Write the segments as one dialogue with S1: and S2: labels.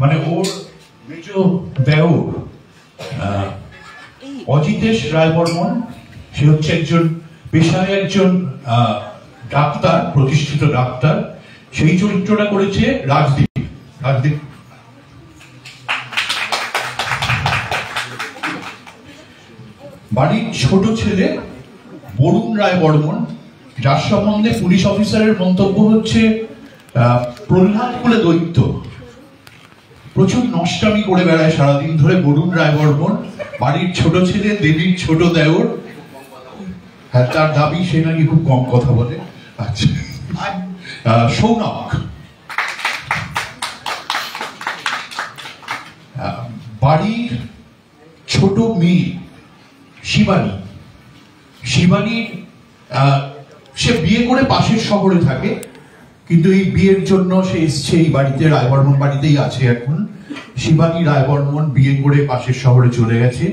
S1: মানে ওর মেজ দেওর অজিতেশ রায় বর্মন, সে হচ্ছে একজন পেশায় একজন ডাক্তার, প্রতিষ্ঠিত ডাক্তার। সেই চরিত্রটা করেছে রাজদীপ। বাড়ির ছোট ছেলে বরুণ রায় বর্মন, যার সম্বন্ধে পুলিশ অফিসারের মন্তব্য হচ্ছে প্রহ্লাদ কুলে দৈত্য, প্রচুর নষ্টামি করে বেড়ায় সারাদিন ধরে বরুণ রায় বর্মন। বাড়ির ছোট ছেলে, দেবীর ছোট দেওর। হ্যাঁ, তার দাবি সে নাকি খুব কম কথা বলে। আচ্ছা, সৌনক। বাড়ির ছোট মেয়ে শিবানী। শিবানীর সে বিয়ে করে পাশের শহরে থাকে, কিন্তু এই বিয়ের জন্য সে এসছে এই বাড়িতে, রায়বর্মন বাড়িতেই আছে এখন। শিবানী রায়বর্মন বিয়ে করে পাশের শহরে চলে গেছে।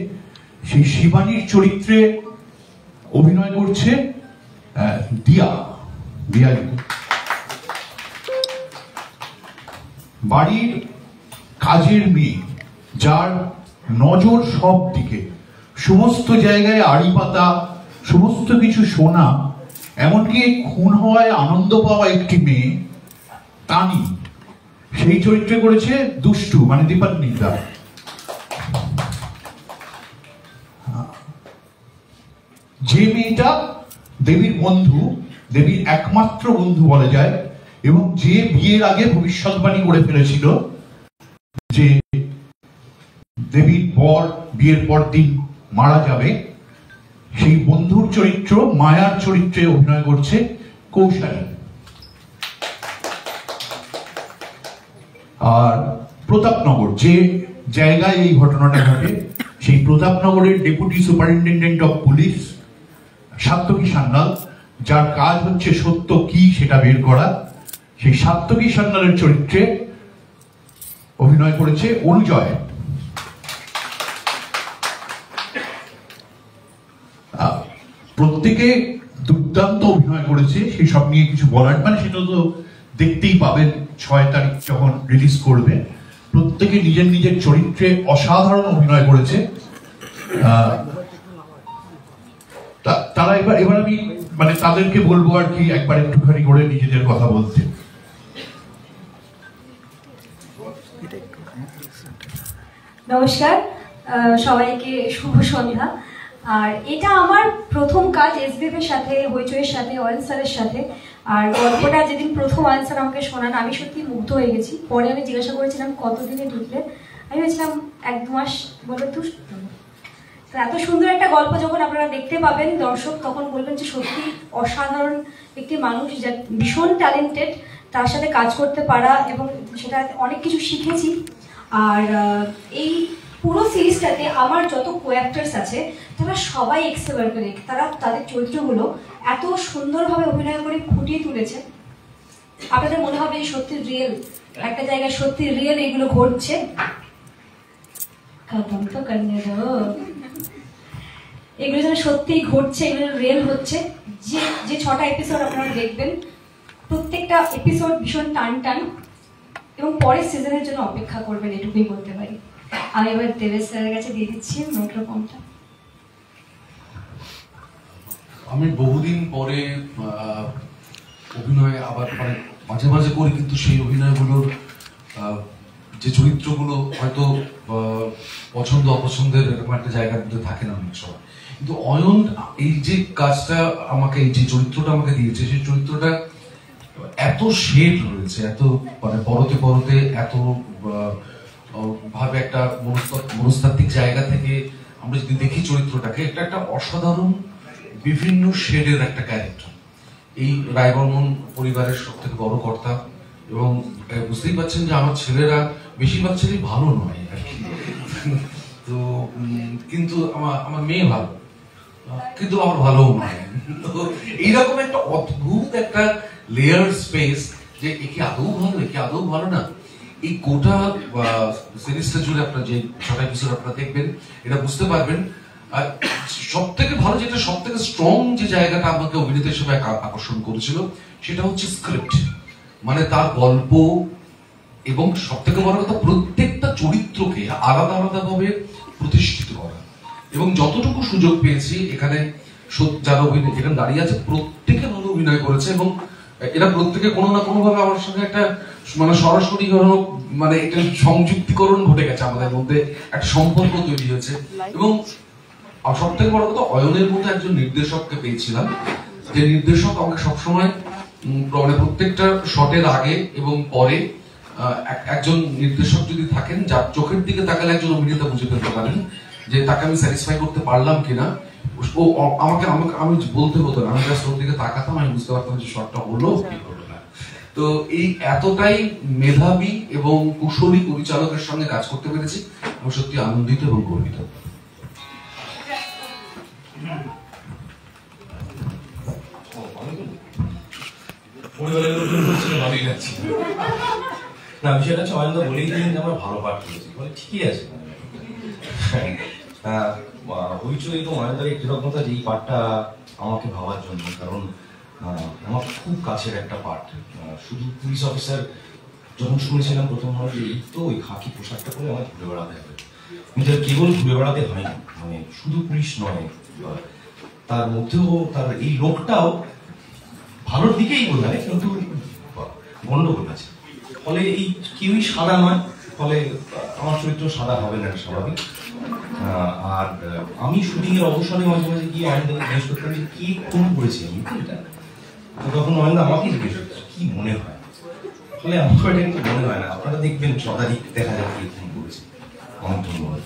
S1: সেই শিবানীর চরিত্রে অভিনয় করছে দিয়া। বাড়ির কাজের মেয়ে, যার নজর সব দিকে, সমস্ত জায়গায় আড়ি পাতা, সমস্ত কিছু শোনা, এমনকি খুন হওয়ায় আনন্দ পাওয়া একটি মেয়ে, তানি। সেই চরিত্রে করেছে দুষ্টু, মানে দীপান্বিতা। যে মেয়েটা দেবীর বন্ধু, দেবীর একমাত্র বন্ধু বলা যায়, এবং যে বিয়ের আগে ভবিষ্যৎবাণী করে ফেলেছিল যে দেবীর বর বিয়ের পর দিন মারা যাবে, সেই বন্ধুর চরিত্র, মায়ার চরিত্রে অভিনয় করছে কৌশালী। আর প্রতাপনগর, যে জায়গায় এই ঘটনাটা ঘটে, সেই প্রতাপনগরের deputy superintendent of police Satyaki Sanyal, যার কাজ হচ্ছে সত্য কি সেটা বের করা, সেই সাত্তকী সান্যালের চরিত্রে অভিনয় করেছে অনুজয়। প্রত্যেকে দুর্দান্ত অভিনয় করেছে, সেই সব নিয়ে কিছু বলার, মানে সেটা তো দেখতেই পাবেন 6 তারিখ যখন রিলিজ করবে। প্রত্যেকে নিজের নিজের চরিত্রে অসাধারণ অভিনয় করেছে। তারা এবার আমি মানে তাদেরকে বলবো আর কি, একবার একটুখানি করে নিজেদের কথা বলতে।
S2: নমস্কার সবাইকে, শুভ সন্ধ্যা। আর এটা আমার প্রথম কাজ এসবিএফের সাথে, হইচইয়ের সাথে, অয়েল স্যারের সাথে। আর গল্পটা যেদিন প্রথম অয়েল স্যার আমাকে শোনান, আমি সত্যি মুগ্ধ হয়ে গেছি। পরে আমি জিজ্ঞাসা করেছিলাম কতদিনে ঢুকলে, আমি ভেবেছিলাম 1-2 মাস, বলে তো এত সুন্দর একটা গল্প যখন আপনারা দেখতে পাবেন দর্শক, তখন বলবেন যে সত্যি অসাধারণ একটি মানুষ, যা ভীষণ ট্যালেন্টেড, তার সাথে কাজ করতে পারা, এবং সেটা অনেক কিছু শিখেছি। আর এই পুরো সিরিজটাতে আমার যত কো-অ্যাক্টরস আছে তারা সবাই এক্সেলেন্ট, তারা তাদের চরিত্রগুলো এত সুন্দরভাবে অভিনয় করে ফুটিয়ে তুলেছে, আপনাদের মনে হবে যে সত্যি রিয়েল একটা জায়গায়, সত্যি রিয়েল এগুলো ঘটছে। এগুলো যেন সত্যিই ঘটছে, এগুলো রিয়েল হচ্ছে। যে 6টা এপিসোড আপনারা দেখবেন, প্রত্যেকটা এপিসোড ভীষণ টান, এবং পরের সিজনের জন্য অপেক্ষা করবেন, এটুকুই বলতে পারি। আমি এবার দেবেশ স্যারের কাছে দিয়ে দিচ্ছি মাইক্রোফোনটা।
S3: আমি বহুদিন পরে অভিনয় আবার মানে মাঝে মাঝে করি, কিন্তু সেই অভিনয়গুলোর যে চরিত্রগুলো হয়তো পছন্দ অপছন্দের এরকম একটা জায়গার মধ্যে থাকে না অনেক সময়। কিন্তু অয়ন এই যে কাজটা আমাকে, এই যে চরিত্রটা আমাকে দিয়েছে, সেই চরিত্রটা এত শেড রয়েছে, এত মানে পরতে পরতে, এত ভাবে একটা মনস্তাত্ত্বিক জায়গা থেকে আমরা যদি দেখি চরিত্রটাকে, এটা একটা অসাধারণ বিভিন্ন শেডের একটা ক্যারেক্টার। এই রায়বর্মন পরিবারের সব থেকে বড় কর্তা, এবং বুঝতেই পারছেন যে আমার ছেলেরা বেশিরভাগ ছেলেই ভালো নয় আর কি। তো কিন্তু আমার মেয়ে ভালো, কিন্তু আমার ভালো নয়। তো এইরকম একটা অদ্ভুত একটা লেয়ার স্পেস, যে একে আদৌ ভালো, একে আদৌ ভালো না। এই গোটা সিরিজটা জুড়ে আপনার যে 6টা এপিসোড আপনারা দেখবেন, এটা বুঝতে পারবেন। আর সব থেকে ভালো যেটা, সব থেকে স্ট্রং যে জায়গাটা আমাকে অভিনেতা হিসেবে আকর্ষণ করেছিল, সেটা হচ্ছে স্ক্রিপ্ট। মানে তার গল্প, এবং সব থেকে বড় কথা প্রত্যেকটা চরিত্রকে আলাদা আলাদা ভাবে প্রতিষ্ঠিত করা। এবং যতটুকু সুযোগ পেয়েছি এখানে যারা অভিনয় যেখানে দাঁড়িয়ে আছে প্রত্যেকে ভালো অভিনয় করেছে, এবং এরা প্রত্যেকে কোনো না কোনো ভাবে আমার সঙ্গে একটা মানে সরাসরি মানে একটা সংযুক্তিকরণ ঘটে গেছে, আমাদের মধ্যে একটা সম্পর্ক তৈরি হয়েছে। এবং সব থেকে বড় কথা অয়নের মধ্যে একজন নির্দেশককে পেয়েছিলাম, যে নির্দেশক আমাকে সবসময় মানে প্রত্যেকটা শটের আগে এবং পরে একজন নির্দেশক যদি থাকেন যার চোখের দিকে তাকালে একজন অভিনেতা বুঝে ফেলতে পারেন যে তাকে আমি স্যাটিসফাই করতে পারলাম কিনা। ও আমাকে আমি বলতে হতো না, আমি জাস্ট ওর দিকে তাকাতাম, আমি বুঝতে পারতাম যে শটটা হলো কি হলো না। তো এই এতটাই মেধাবী এবং কুশলী পরিচালকের সঙ্গে কাজ করতে পেরেছি, আমি সত্যি আনন্দিত এবং গর্বিত।
S4: পরিবারের লোকজন বলছিল ভালোই লাগছে না, বিষয়টা হচ্ছে অয়নদা বলেই দিলেন যে আমরা ভালো পাঠ করেছি, বলে ঠিকই আছে। হইচই তো অয়নদার এই কৃতজ্ঞতা যে এই পাঠটা আমাকে ভাবার জন্য, কারণ আমার খুব কাছের একটা পাঠ। শুধু পুলিশ অফিসার যখন শুনেছিলাম প্রথম হয় যে এই তো ওই খাকি পোশাকটা পরে আমার ঘুরে বেড়াতে হবে, কিন্তু কেবল ঘুরে বেড়াতে হয় না, মানে শুধু পুলিশ নয়, তার মধ্যেও তার এই লোকটাও ভালোর দিকেই বোঝায়, কিন্তু গন্ডগোল আছে। ফলে এই কেউই সাদা নয়, ফলে আমার চরিত্র সাদা হবে না, এটা স্বাভাবিক। আর আমি শুটিং এর অবসরে মাঝে মাঝে গিয়ে অয়নদাকে জিজ্ঞেস করতাম যে কি খুন করেছি আমি এটা, তো তখন অয়নদা আমাকে জিজ্ঞেস করছে কি মনে হয়, ফলে আমার এটা কিন্তু মনে হয় না, আপনারা দেখবেন শতাধিক দেখা যাবে কি খুন করেছে। অনেক ধন্যবাদ।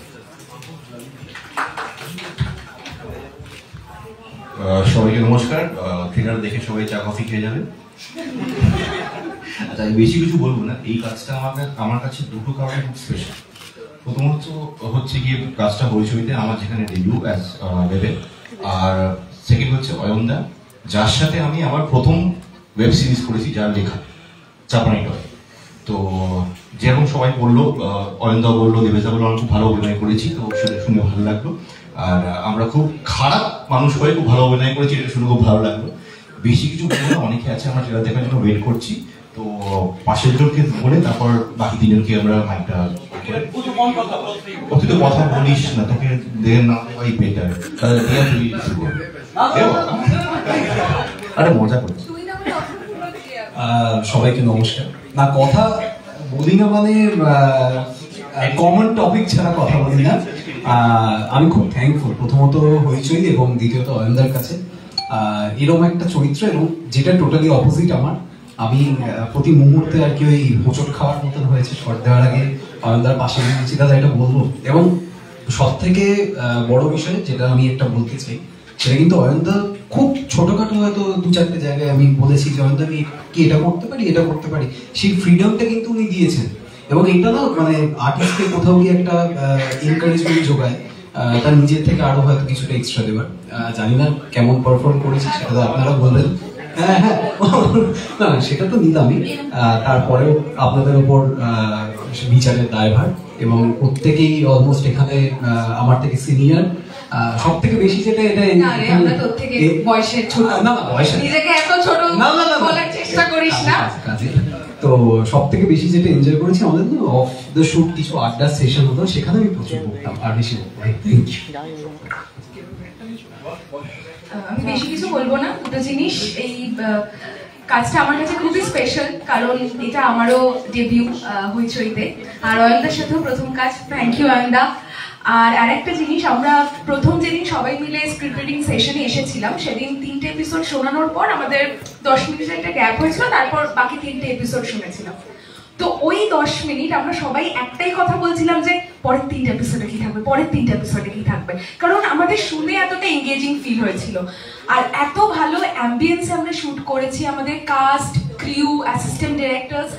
S5: সবাইকে নমস্কার। ট্রেলার দেখে সবাই চা কফি খেয়ে যাবেন। আচ্ছা, আমি বেশি কিছু বলবো না। এই কাজটা আমার কাছে দুটো কারণে খুব স্পেশাল। প্রথমত হচ্ছে গিয়ে কাজটা হইচইতে আমার যেখানে ডেবিউ অ্যাজ ভেবে, আর সেকেন্ড হচ্ছে অয়নদা, যার সাথে আমি আমার প্রথম ওয়েব সিরিজ করেছি, যার লেখা চাপানি টয়। তো যেরকম সবাই বললো, অয়নদা বললো, দেবেশদা বললো আমরা খুব ভালো অভিনয় করেছি, তো সেটা শুনে ভালো লাগলো। আর আমরা খুব খারাপ মানুষ হয়ে খুব ভালো অভিনয় করেছি, এটা শুনে খুব ভালো লাগলো। বেশি কিছু বলবো না, অনেকে আছে আমরা ট্রেলার দেখার জন্য ওয়েট করছি, তো পাশের জনকে বলে তারপর বাকি তিনজনকে আমরা মাইকটা তুই তো কথা বলিস না, তোকে দেন না ওই বেটার, তাহলে তুই শুরু করবি। আরে মজা করছি।
S6: সবাইকে নমস্কার। না কথা বলি না মানে কমন টপিক ছাড়া কথা বলি না। আমি খুব থ্যাঙ্কফুল প্রথমত হইচই এবং দ্বিতীয়ত অয়নদার কাছে এরকম একটা চরিত্র, এবং যেটা টোটালি অপোজিট আমার। আমি প্রতি মুহূর্তে আর কি ওই হোঁচট খাওয়ার মতন হয়েছে শর্ট দেওয়ার আগে অয়নদার পাশে নিয়েছি, দাদা এটা বলবো। এবং সব থেকে বড় বিষয় যেটা আমি একটা বলতে চাই, সেটা কিন্তু অয়নদা খুব ছোটখাটো হয়তো দু চারটে জায়গায় আমি বলেছি যে অয়নদা আমি কি এটা করতে পারি, এটা করতে পারি, সেই ফ্রিডমটা কিন্তু উনি দিয়েছেন। এবং এটা না মানে আর্টিস্টকে কোথাও গিয়ে একটা এনকারেজমেন্ট যোগায়, তার নিজের থেকে আরো হয়তো কিছুটা এক্সট্রা দেবার। জানি না কেমন পারফর্ম করেছি সেটা তো আপনারা বলবেন। হ্যাঁ হ্যাঁ, না সেটা তো নিলামই। তারপরেও আপনাদের উপর বিচারের দায়ভার, এবং প্রত্যেকেই অলমোস্ট এখানে আমার থেকে সিনিয়র। সব থেকে বেশি যেটা এটা
S7: আমরা তোর থেকে বয়সে ছোট,
S6: না বয়সে
S7: নিজেকে এত ছোট বলার চেষ্টা করিস না।
S6: তো সব থেকে বেশি যেটা এনজয় করেছি আমাদের তো অফ দ্য শুট কিছু আড্ডা সেশন হতো, সেখানে আমি প্রচুর বলতাম আর বেশি বলতাম। Thank you.
S7: আমি বেশি কিছু বলবো না, দুটো জিনিস। এই কাজটা আমার কাছে খুবই স্পেশাল, কারণ এটা আমারও ডেবিউ হইচইতে, আর অয়নদার সাথেও প্রথম কাজ। Thank you অয়নদা। আর আরেকটা জিনিস, আমরা প্রথম যেদিন সবাই মিলে স্ক্রিপ্ট রিডিং সেশনে এসেছিলাম, সেদিন 3টে এপিসোড শোনানোর পর আমাদের 10 মিনিটের একটা গ্যাপ হয়েছিল, তারপর বাকি 3টে এপিসোড শুনেছিলাম। তো ওই 10 মিনিট আমরা সবাই একটাই কথা বলছিলাম যে পরের 3টে এপিসোডে কি থাকবে, পরের 3টে এপিসোডে কি থাকবে, কারণ আমাদের শুনে এতটা এঙ্গেজিং ফিল হয়েছিল। আর এত ভালো অ্যাম্বিয়েন্সে আমরা শুট করেছি, আমাদের কাস্ট, ক্রিউ, অ্যাসিস্ট্যান্ট ডিরেক্টরস,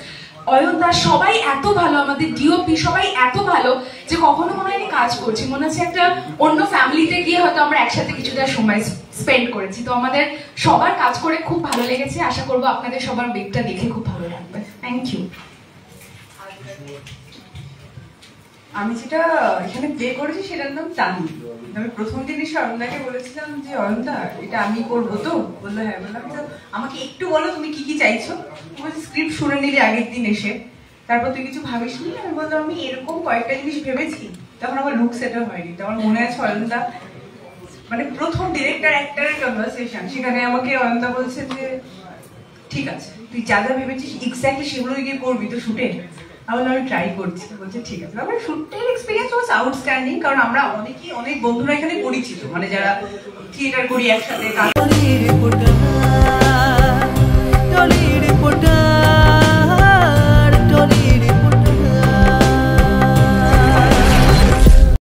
S7: অয়নদা সবাই এত ভালো, আমাদের ডিওপি সবাই এত ভালো যে কখনো মনে হয় কাজ করছি, মনে হচ্ছে একটা অন্য ফ্যামিলিতে গিয়ে হয়তো আমরা একসাথে কিছুটা সময় স্পেন্ড করেছি। তো আমাদের সবার কাজ করে খুব ভালো লেগেছে, আশা করবো আপনাদের সবার বেগটা দেখে খুব ভালো লাগবে। Thank you.
S8: আমি যেটা এখানে প্লে করেছি সেটার নাম টানি। আমি প্রথম দিন এসে অয়নদাকে বলেছিলাম যে অয়নদা এটা আমি করবো তো, বললো হ্যাঁ। বললাম আমাকে একটু বলো তুমি কি কি চাইছো। বলছি স্ক্রিপ্ট শুনে নিলে আগের দিন এসে, তারপর তুই কিছু ভাবিস নি? আমি বললাম আমি এরকম কয়েকটা জিনিস ভেবেছি। তখন আমার লুক সেটও হয়নি। তখন মনে আছে অয়নদা মানে প্রথম ডিরেক্টর অ্যাক্টরের কনভারসেশন, সেখানে আমাকে অয়নদা বলছে যে ঠিক আছে তুই যা যা ভেবেছিস এক্স্যাক্টলি সেগুলোই গিয়ে করবি তো শুটে। আমি ট্রাই করছি। বলছে ঠিক আছে। আমার শুটের এক্সপিরিয়েন্স ওয়াজ আউটস্ট্যান্ডিং, কারণ আমরা অনেক বন্ধুরা এখানে পরিচিত, মানে যারা থিয়েটার করি একসাথে।